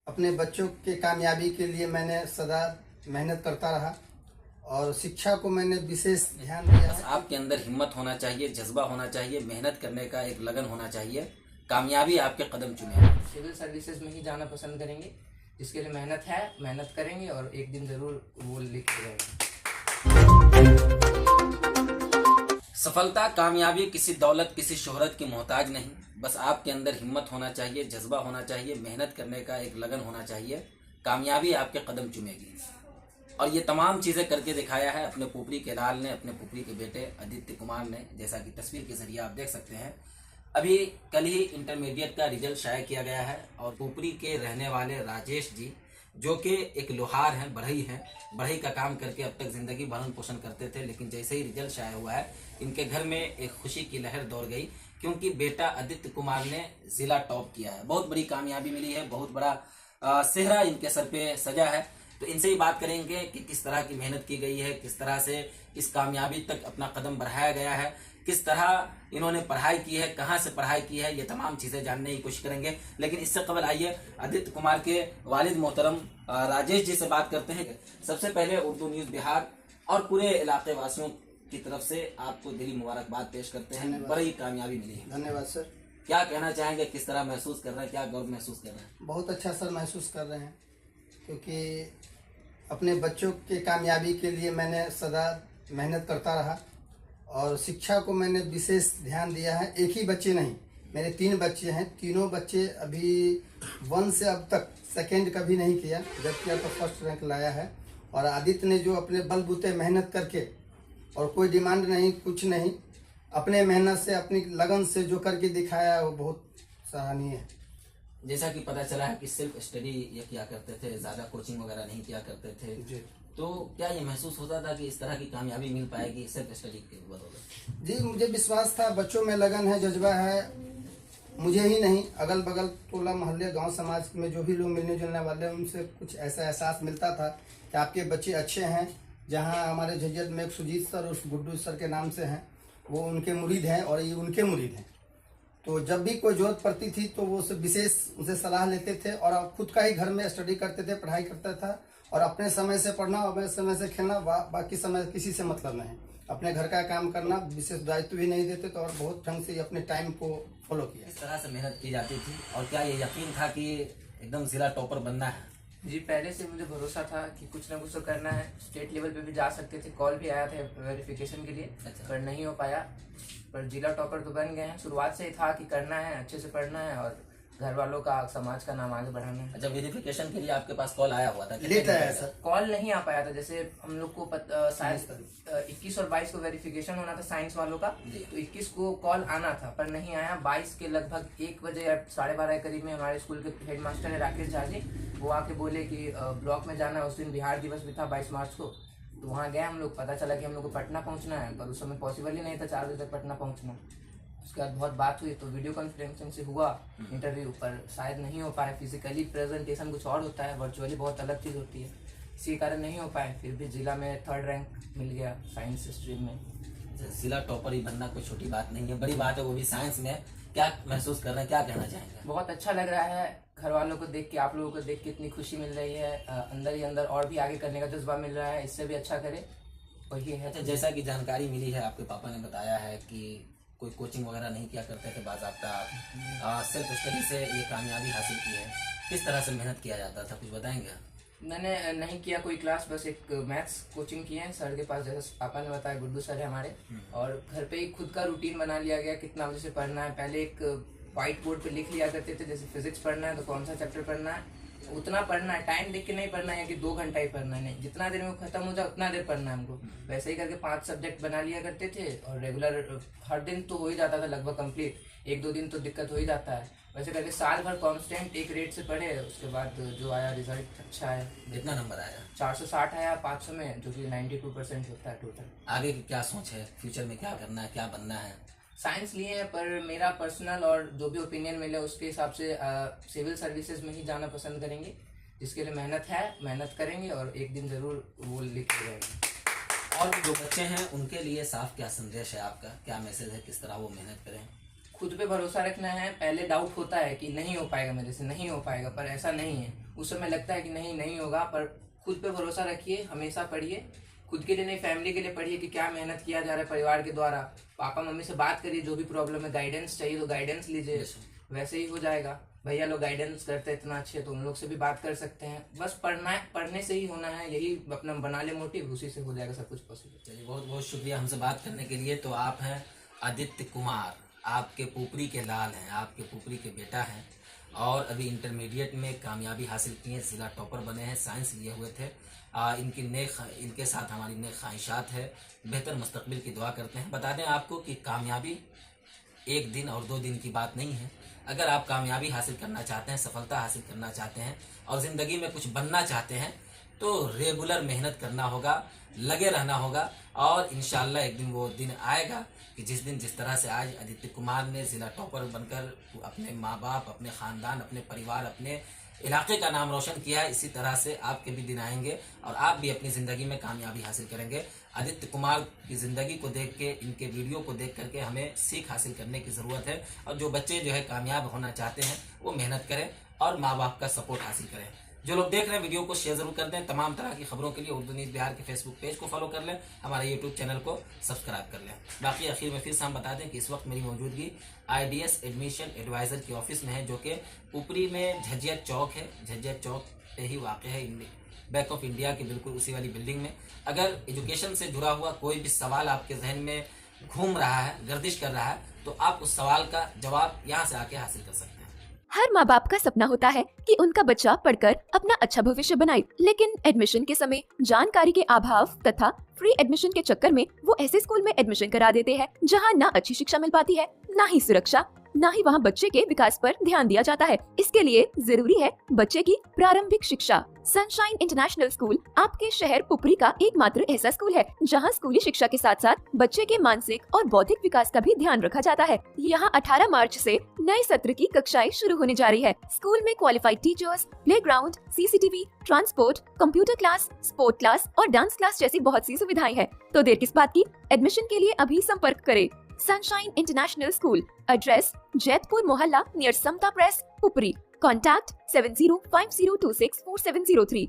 अपने बच्चों के कामयाबी के लिए मैंने सदा मेहनत करता रहा और शिक्षा को मैंने विशेष ध्यान दिया है। आपके अंदर हिम्मत होना चाहिए, जज्बा होना चाहिए, मेहनत करने का एक लगन होना चाहिए। कामयाबी आपके कदम चुने। सिविल सर्विसेज में ही जाना पसंद करेंगे, जिसके लिए मेहनत है, मेहनत करेंगे और एक दिन जरूर वो लिख के रहेंगे। सफलता, कामयाबी किसी दौलत, किसी शोहरत की मोहताज नहीं। बस आपके अंदर हिम्मत होना चाहिए, जज्बा होना चाहिए, मेहनत करने का एक लगन होना चाहिए। कामयाबी आपके कदम चुमेगी। और ये तमाम चीज़ें करके दिखाया है अपने पुपरी के लाल ने, अपने पुपरी के बेटे आदित्य कुमार ने, जैसा कि तस्वीर के जरिए आप देख सकते हैं। अभी कल ही इंटरमीडिएट का रिजल्ट शाया किया गया है और पुपरी के रहने वाले राजेश जी, जो कि एक लोहार हैं, बढ़ई हैं, बढ़ई का काम करके अब तक जिंदगी भरण पोषण करते थे, लेकिन जैसे ही रिजल्ट शाया हुआ है इनके घर में एक खुशी की लहर दौड़ गई, क्योंकि बेटा आदित्य कुमार ने जिला टॉप किया है। बहुत बड़ी कामयाबी मिली है, बहुत बड़ा सेहरा इनके सर पे सजा है। तो इनसे ही बात करेंगे कि किस तरह की मेहनत की गई है, किस तरह से इस कामयाबी तक अपना कदम बढ़ाया गया है, किस तरह इन्होंने पढ़ाई की है, कहाँ से पढ़ाई की है, ये तमाम चीज़ें जानने की कोशिश करेंगे। लेकिन इससे कबल आइए आदित्य कुमार के वालिद मोहतरम राजेश जी से बात करते हैं। सबसे पहले उर्दू न्यूज़ बिहार और पूरे इलाके वासियों की तरफ से आपको दिली मुबारकबाद पेश करते हैं। बड़ी कामयाबी मिली है। धन्यवाद सर। क्या कहना चाहेंगे, किस तरह महसूस कर रहे हैं, क्या गर्व महसूस कर रहे हैं? बहुत अच्छा सर महसूस कर रहे हैं, क्योंकि अपने बच्चों के कामयाबी के लिए मैंने सदा मेहनत करता रहा और शिक्षा को मैंने विशेष ध्यान दिया है। एक ही बच्चे नहीं, मेरे 3 बच्चे हैं। तीनों बच्चे अभी 1 से अब तक सेकंड कभी नहीं किया, जब किया तो फर्स्ट रैंक लाया है। और आदित्य ने जो अपने बलबूते मेहनत करके, और कोई डिमांड नहीं, कुछ नहीं, अपने मेहनत से, अपनी लगन से जो करके दिखाया वो बहुत सराहनीय है। जैसा कि पता चला है कि सिर्फ स्टडी ये किया करते थे, ज़्यादा कोचिंग वगैरह नहीं किया करते थे जी। तो क्या ये महसूस होता था कि इस तरह की कामयाबी मिल पाएगी सिर्फ स्टडी के बदौलत? जी, मुझे विश्वास था, बच्चों में लगन है, जज्बा है। मुझे ही नहीं, अगल बगल टोला मोहल्ले गांव समाज में जो भी लोग मिलने जुलने वाले हैं, उनसे कुछ ऐसा एहसास मिलता था कि आपके बच्चे अच्छे हैं। जहां हमारे झज्जर में एक सुजीत सर उस गुड्डू सर के नाम से हैं, वो उनके मुरीद हैं और ये उनके मुरीद हैं। तो जब भी कोई जरूरत पड़ती थी तो वो विशेष उनसे सलाह लेते थे और खुद का ही घर में स्टडी करते थे, पढ़ाई करता था। और अपने समय से पढ़ना, अपने समय से खेलना, बाकी समय किसी से मतलब नहीं, अपने घर का काम करना, विशेष दायित्व भी नहीं देते थे और बहुत ढंग से अपने टाइम को फॉलो किया। इस तरह से मेहनत की जाती थी और क्या ये यकीन था कि एकदम जिला टॉपर बनना है? जी, पहले से मुझे भरोसा था कि कुछ ना कुछ तो करना है। स्टेट लेवल पे भी जा सकते थे, कॉल भी आया था वेरिफिकेशन के लिए, पर नहीं हो पाया। पर जिला टॉपर तो बन गए हैं। शुरुआत से ही था कि करना है, अच्छे से पढ़ना है और घर वालों का, समाज का नाम आगे बढ़ाना है। अच्छा, वेरिफिकेशन के लिए आपके पास कॉल आया हुआ था? लेट आया सर। कॉल नहीं आ पाया था। जैसे हम लोग को शायद 21 और 22 को वेरिफिकेशन होना था साइंस वालों का, तो 21 को कॉल आना था पर नहीं आया। 22 के लगभग 1 बजे या 12:30 के करीब में हमारे स्कूल के हेडमास्टर है राकेश झा जी, वो आके बोले कि ब्लॉक में जाना है। उस दिन बिहार दिवस भी था 22 मार्च को, तो वहाँ गए हम लोग। पता चला कि हम लोग को पटना पहुँचना है, पर उस समय पॉसिबल ही नहीं था 4 बजे तक पटना पहुँचना। उसके बाद बहुत बात हुई तो वीडियो कॉन्फ्रेंसिंग से हुआ इंटरव्यू, पर शायद नहीं हो पाए। फिजिकली प्रेजेंटेशन कुछ और होता है, वर्चुअली बहुत अलग चीज़ होती है, इसी कारण नहीं हो पाए। फिर भी जिला में 3rd रैंक मिल गया साइंस स्ट्रीम में। जिला टॉपर ही बनना कोई छोटी बात नहीं है, बड़ी बात है, वो भी साइंस में। क्या महसूस कर रहे हैं, क्या कहना चाहेंगे? बहुत अच्छा लग रहा है, घर वालों को देख के, आप लोगों को देख के इतनी खुशी मिल रही है। अंदर ही अंदर और भी आगे करने का जज्बा मिल रहा है, इससे भी अच्छा करे। और ये है, अच्छा, जैसा कि जानकारी मिली है, आपके पापा ने बताया है कि कोई कोचिंग वगैरह नहीं किया करते थे, बाज़ाब्ता सिर्फ स्टडी से ये कामयाबी हासिल की है। किस तरह से मेहनत किया जाता था, कुछ बताएंगे? मैंने नहीं किया कोई क्लास, बस एक मैथ्स कोचिंग की है सर के पास, जैसे पापा ने बताया, गुड्डू सर है हमारे। और घर पे ही खुद का रूटीन बना लिया गया, कितना बजे से पढ़ना है। पहले एक व्हाइट बोर्ड पे लिख लिया करते थे, जैसे फिजिक्स पढ़ना है तो कौन सा चैप्टर पढ़ना है, उतना पढ़ना है। टाइम देख के नहीं पढ़ना है कि 2 घंटा ही पढ़ना है, नहीं, जितना देर में खत्म हो जाए उतना देर पढ़ना है हमको। वैसे ही करके 5 सब्जेक्ट बना लिया करते थे और रेगुलर हर दिन तो हो ही जाता था लगभग कंप्लीट। 1-2 दिन तो दिक्कत हो ही जाता है। वैसे करके साल भर कांस्टेंट एक रेट से पढ़े। उसके बाद जो आया रिजल्ट अच्छा है। कितना नंबर आया? 460 आया 500 में, जो कि 92% होता है टोटल। आगे की क्या सोच है, फ्यूचर में क्या करना है, क्या बनना है? साइंस लिए है, पर मेरा पर्सनल और जो भी ओपिनियन मिले उसके हिसाब से सिविल सर्विसेज में ही जाना पसंद करेंगे, जिसके लिए मेहनत है, मेहनत करेंगे और एक दिन जरूर वो लिख के रहेंगे। और जो बच्चे हैं उनके लिए साफ क्या संदेश है आपका, क्या मैसेज है, किस तरह वो मेहनत करें? खुद पे भरोसा रखना है। पहले डाउट होता है कि नहीं हो पाएगा मेरे से, नहीं हो पाएगा, पर ऐसा नहीं है। उस समय लगता है कि नहीं होगा, पर खुद पे भरोसा रखिए, हमेशा पढ़िए, खुद के लिए नहीं फैमिली के लिए पढ़िए कि क्या मेहनत किया जा रहा है परिवार के द्वारा। पापा मम्मी से बात करिए, जो भी प्रॉब्लम है, गाइडेंस चाहिए तो गाइडेंस लीजिए, वैसे ही हो जाएगा। भैया लोग गाइडेंस करते हैं इतना अच्छे, तो उन लोग से भी बात कर सकते हैं। बस पढ़ना है, पढ़ने से ही होना है, यही अपना बना ले मोटिव, उसी से हो जाएगा सब कुछ पॉसिबल। चलिए, बहुत बहुत शुक्रिया हमसे बात करने के लिए। तो आप हैं आदित्य कुमार, आपके पुपरी के लाल हैं, आपके पुपरी के बेटा हैं और अभी इंटरमीडिएट में कामयाबी हासिल की है, जिला टॉपर बने हैं, साइंस लिए हुए थे। इनके साथ हमारी नेक ख्वाहिशात है, बेहतर मुस्तकबिल की दुआ करते हैं। बता दें आपको कि कामयाबी एक दिन और 2 दिन की बात नहीं है। अगर आप कामयाबी हासिल करना चाहते हैं, सफलता हासिल करना चाहते हैं और ज़िंदगी में कुछ बनना चाहते हैं तो रेगुलर मेहनत करना होगा, लगे रहना होगा और इंशाल्लाह एक दिन वो दिन आएगा कि जिस दिन जिस तरह से आज आदित्य कुमार ने ज़िला टॉपर बनकर अपने माँ बाप, अपने ख़ानदान, अपने परिवार, अपने इलाके का नाम रोशन किया है, इसी तरह से आपके भी दिन आएंगे और आप भी अपनी ज़िंदगी में कामयाबी हासिल करेंगे। आदित्य कुमार की ज़िंदगी को देख के, इनके वीडियो को देख करके हमें सीख हासिल करने की ज़रूरत है और जो बच्चे जो है कामयाब होना चाहते हैं वो मेहनत करें और माँ बाप का सपोर्ट हासिल करें। जो लोग देख रहे हैं वीडियो को शेयर जरूर कर दें। तमाम तरह की खबरों के लिए उर्दू न्यूज़ बिहार के फेसबुक पेज को फॉलो कर लें, हमारे यूट्यूब चैनल को सब्सक्राइब कर लें। बाकी आखिर में फिर से हम बता दें कि इस वक्त मेरी मौजूदगी IDS एडमिशन एडवाइज़र की ऑफिस में है, जो कि ऊपरी में झज्जिया चौक है। झज्जिया चौक पे ही वाक़ है, बैंक ऑफ इंडिया की बिल्कुल उसी वाली बिल्डिंग में। अगर एजुकेशन से जुड़ा हुआ कोई भी सवाल आपके जहन में घूम रहा है, गर्दिश कर रहा है, तो आप उस सवाल का जवाब यहाँ से आके हासिल कर सकते हैं। हर माँ बाप का सपना होता है कि उनका बच्चा पढ़कर अपना अच्छा भविष्य बनाए, लेकिन एडमिशन के समय जानकारी के अभाव तथा फ्री एडमिशन के चक्कर में वो ऐसे स्कूल में एडमिशन करा देते हैं जहाँ ना अच्छी शिक्षा मिल पाती है, ना ही सुरक्षा, ना ही वहाँ बच्चे के विकास पर ध्यान दिया जाता है। इसके लिए जरूरी है बच्चे की प्रारंभिक शिक्षा। सनशाइन इंटरनेशनल स्कूल आपके शहर पुपरी का एकमात्र ऐसा स्कूल है जहां स्कूली शिक्षा के साथ साथ बच्चे के मानसिक और बौद्धिक विकास का भी ध्यान रखा जाता है। यहां 18 मार्च से नए सत्र की कक्षाएं शुरू होने जा रही है। स्कूल में qualified teachers, playground, CCTV, transport, computer class, sport class और डांस क्लास जैसी बहुत सी सुविधाएं हैं। तो देर किस बात की, एडमिशन के लिए अभी संपर्क करें। Sunshine international school, address Jaitpur मोहल्ला नियर समता प्रेस, पुपरी। Contact 7050264703.